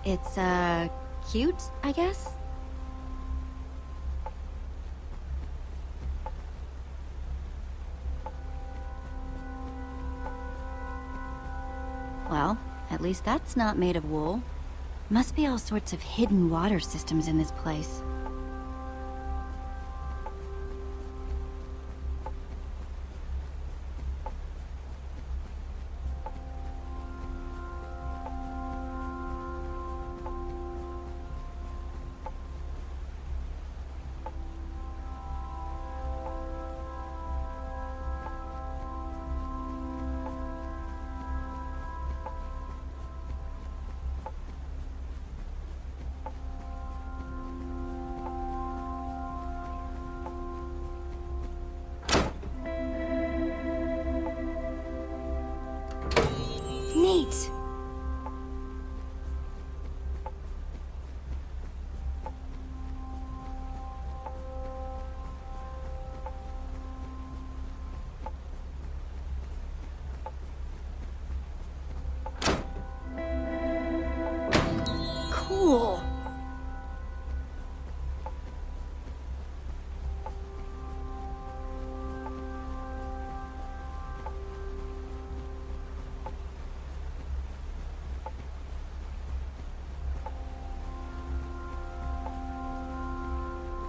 It's, cute, I guess? Well, at least that's not made of wool. Must be all sorts of hidden water systems in this place. Neat! Cool!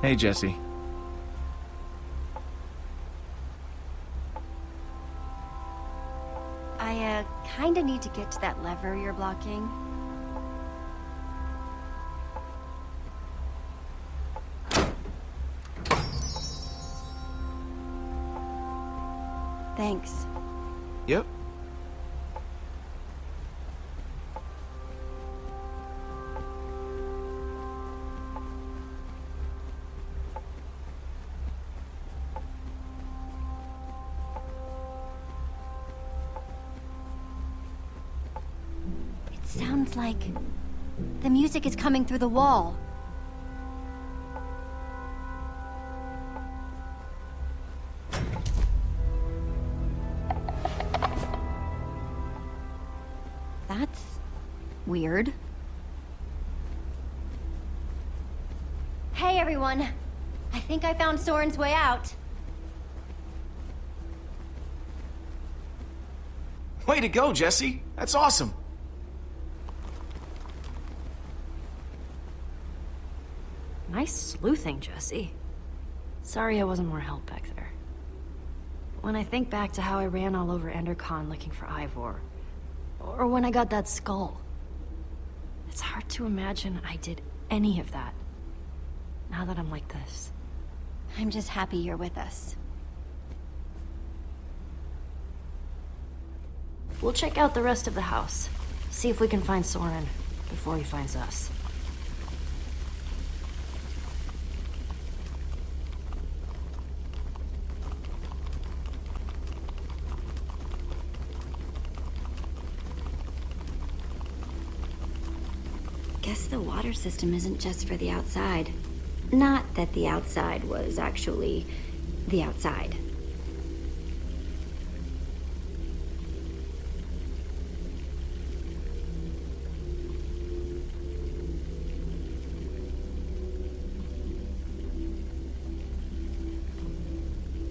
Hey, Jesse. I, kinda need to get to that lever you're blocking. Thanks. Yep. Sounds like the music is coming through the wall. That's weird. Hey everyone! I think I found Soren's way out. Way to go, Jesse. That's awesome. Nice sleuthing, Jesse. Sorry I wasn't more help back there. When I think back to how I ran all over Endercon looking for Ivor, or when I got that skull, it's hard to imagine I did any of that, now that I'm like this. I'm just happy you're with us. We'll check out the rest of the house, see if we can find Soren before he finds us. Guess the water system isn't just for the outside. Not that the outside was actually the outside.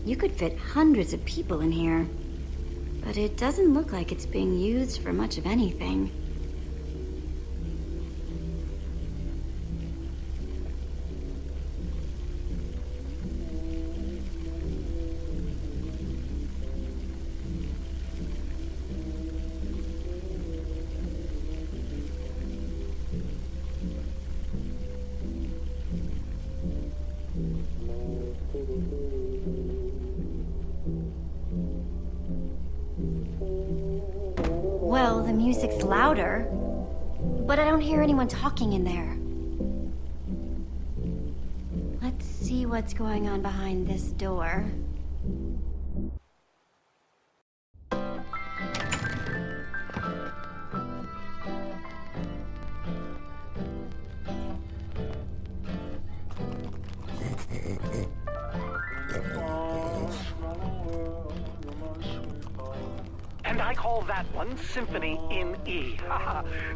You could fit hundreds of people in here, but it doesn't look like it's being used for much of anything. Well, the music's louder, but I don't hear anyone talking in there. Let's see what's going on behind this door. And I call that one Symphony in E.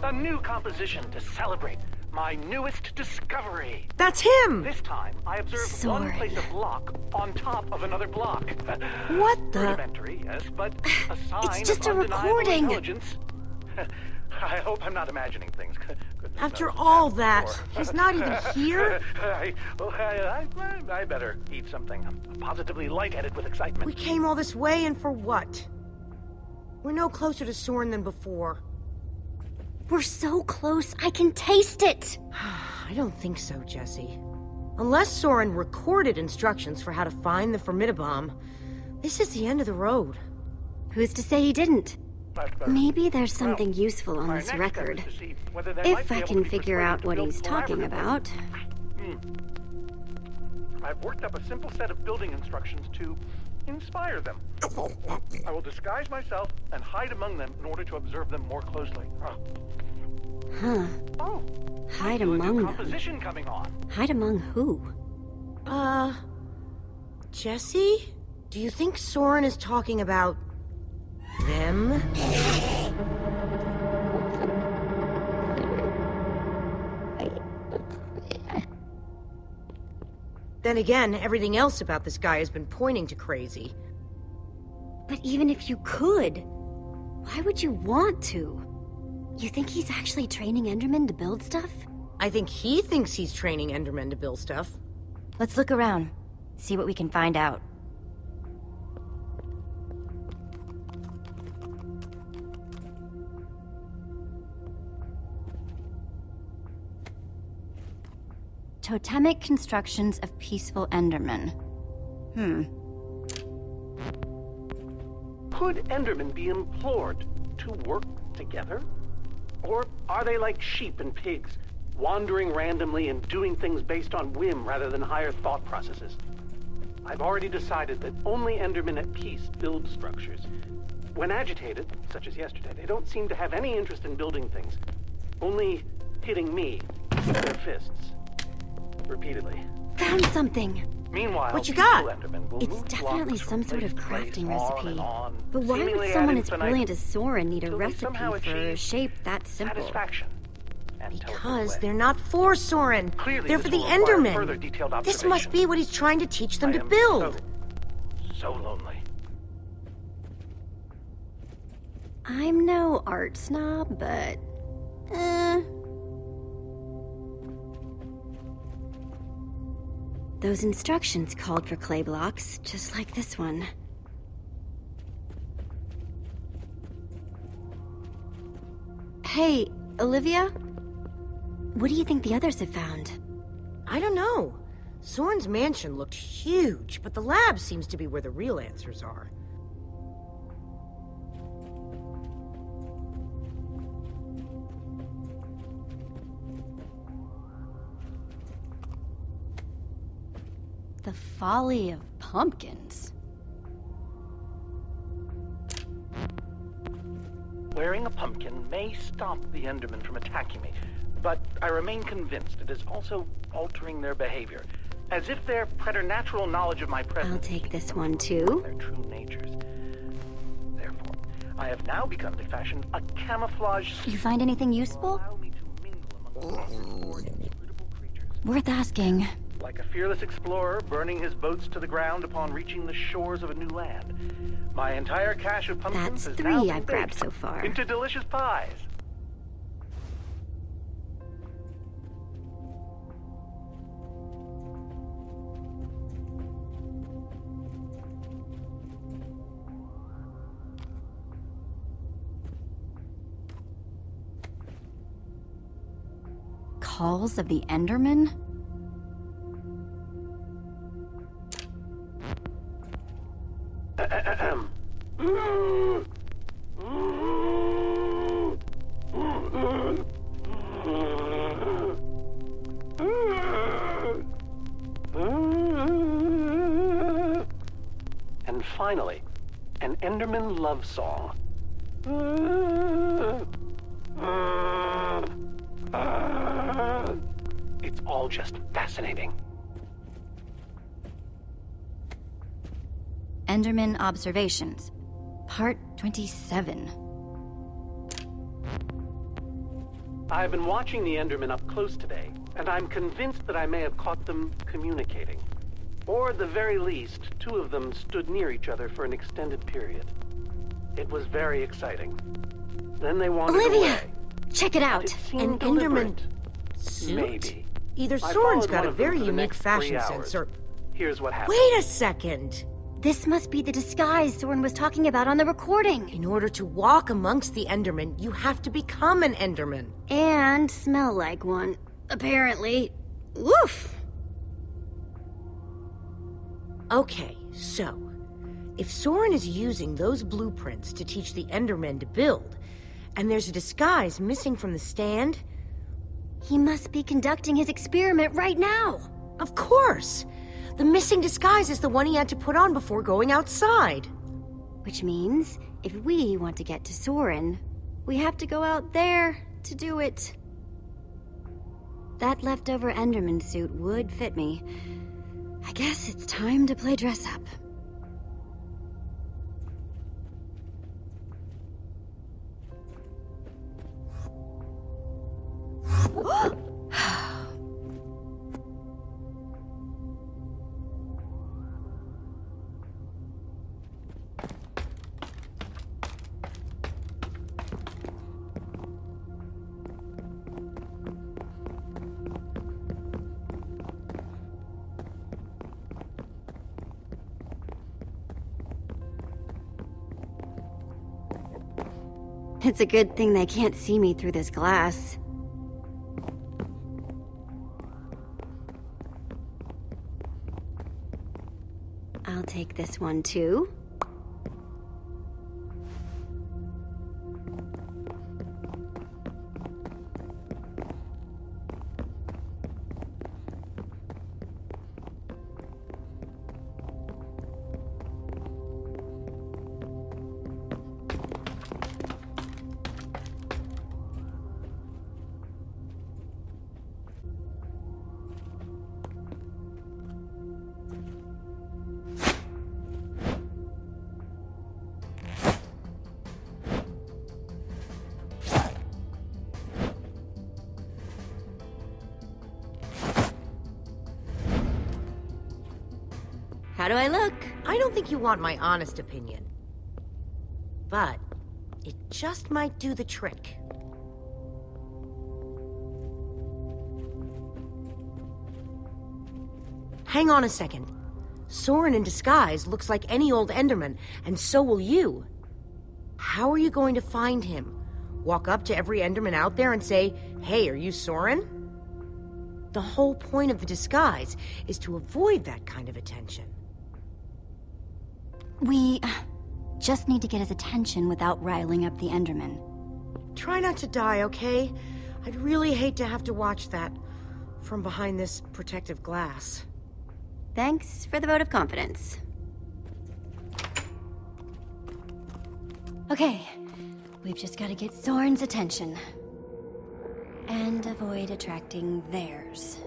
A new composition to celebrate my newest discovery. That's him! This time, I observed Soren. one place of block on top of another block. What the? Rudimentary, yes, but a sign just of a undeniable recording. intelligence. I hope I'm not imagining things. Goodness After knows all what's that, happened before. he's not even here? I better eat something. I'm positively lightheaded with excitement. We came all this way, and for what? We're no closer to Soren than before. We're so close, I can taste it! I don't think so, Jesse. Unless Soren recorded instructions for how to find the Formidabomb, this is the end of the road. Who's to say he didn't? But, Maybe there's well, something useful on my this next record. step is to see whether they might If be I able can to be figure persuaded out to what build he's talking collaboratively. about. I've worked up a simple set of building instructions to inspire them. I will disguise myself and hide among them in order to observe them more closely. Huh. Oh, Hide a new among them. composition coming on. Hide among who? Jesse? Do you think Soren is talking about... them? Then again, everything else about this guy has been pointing to crazy. But even if you could, why would you want to? You think he's actually training Endermen to build stuff? I think he thinks he's training Endermen to build stuff. Let's look around, see what we can find out. Totemic constructions of peaceful Endermen. Could Endermen be implored to work together? Or are they like sheep and pigs, wandering randomly and doing things based on whim rather than higher thought processes? I've already decided that only Endermen at peace build structures. When agitated, such as yesterday, they don't seem to have any interest in building things, only hitting me with their fists. Repeatedly. Found something! Meanwhile, What you peaceful got? Endermen will It's move definitely blocks some from sort of place to place, crafting on recipe. and on, But why would seemingly someone ad as infinitum, brilliant as Soren need a till they recipe somehow for a achieve shape that simple? satisfaction. And teleport Because away. they're not for Soren. Clearly, They're this for the will require further Endermen. detailed This must observation. be what he's trying to teach them I to am build. so lonely. I'm no art snob, but... Those instructions called for clay blocks, just like this one. Hey, Olivia? What do you think the others have found? I don't know. Soren's mansion looked huge, but the lab seems to be where the real answers are. The folly of pumpkins. Wearing a pumpkin may stop the Endermen from attacking me, but I remain convinced it is also altering their behavior, as if their preternatural knowledge of my presence I'll take this one from too. their true natures. Therefore, I have now begun to fashion a camouflage suit You find anything useful? allow me to mingle among the more inscrutable creatures. Worth asking. Like a fearless explorer burning his boats to the ground upon reaching the shores of a new land. My entire cache of pumpkins That's has now 3 been I've grabbed baked so far. into delicious pies. Calls of the Enderman? And finally, an Enderman love song. It's all just fascinating. Enderman observations. Part 27. I've been watching the Endermen up close today, and I'm convinced that I may have caught them communicating. Or at the very least, two of them stood near each other for an extended period. It was very exciting. Then they wandered Olivia! away. Check it out! It An seemed Enderman deliberate. suit? Maybe. Either I Soren's followed got one a of them very for the unique next fashion 3 sense, hours. or... Here's what happened. Wait a second! This must be the disguise Soren was talking about on the recording. In order to walk amongst the Endermen, you have to become an Enderman. And smell like one. Apparently. Woof! Okay, so... if Soren is using those blueprints to teach the Endermen to build, and there's a disguise missing from the stand... He must be conducting his experiment right now. Of course! The missing disguise is the one he had to put on before going outside. Which means, if we want to get to Soren, we have to go out there to do it. That leftover Enderman suit would fit me. I guess it's time to play dress up. It's a good thing they can't see me through this glass. I'll take this one too. How do I look? I don't think you want my honest opinion. But it just might do the trick. Hang on a second. Soren in disguise looks like any old Enderman, and so will you. How are you going to find him? Walk up to every Enderman out there and say, "Hey, are you Soren?" The whole point of the disguise is to avoid that kind of attention. We just need to get his attention without riling up the Enderman. Try not to die, okay? I'd really hate to have to watch that from behind this protective glass. Thanks for the vote of confidence. Okay, we've just got to get Soren's attention. And avoid attracting theirs.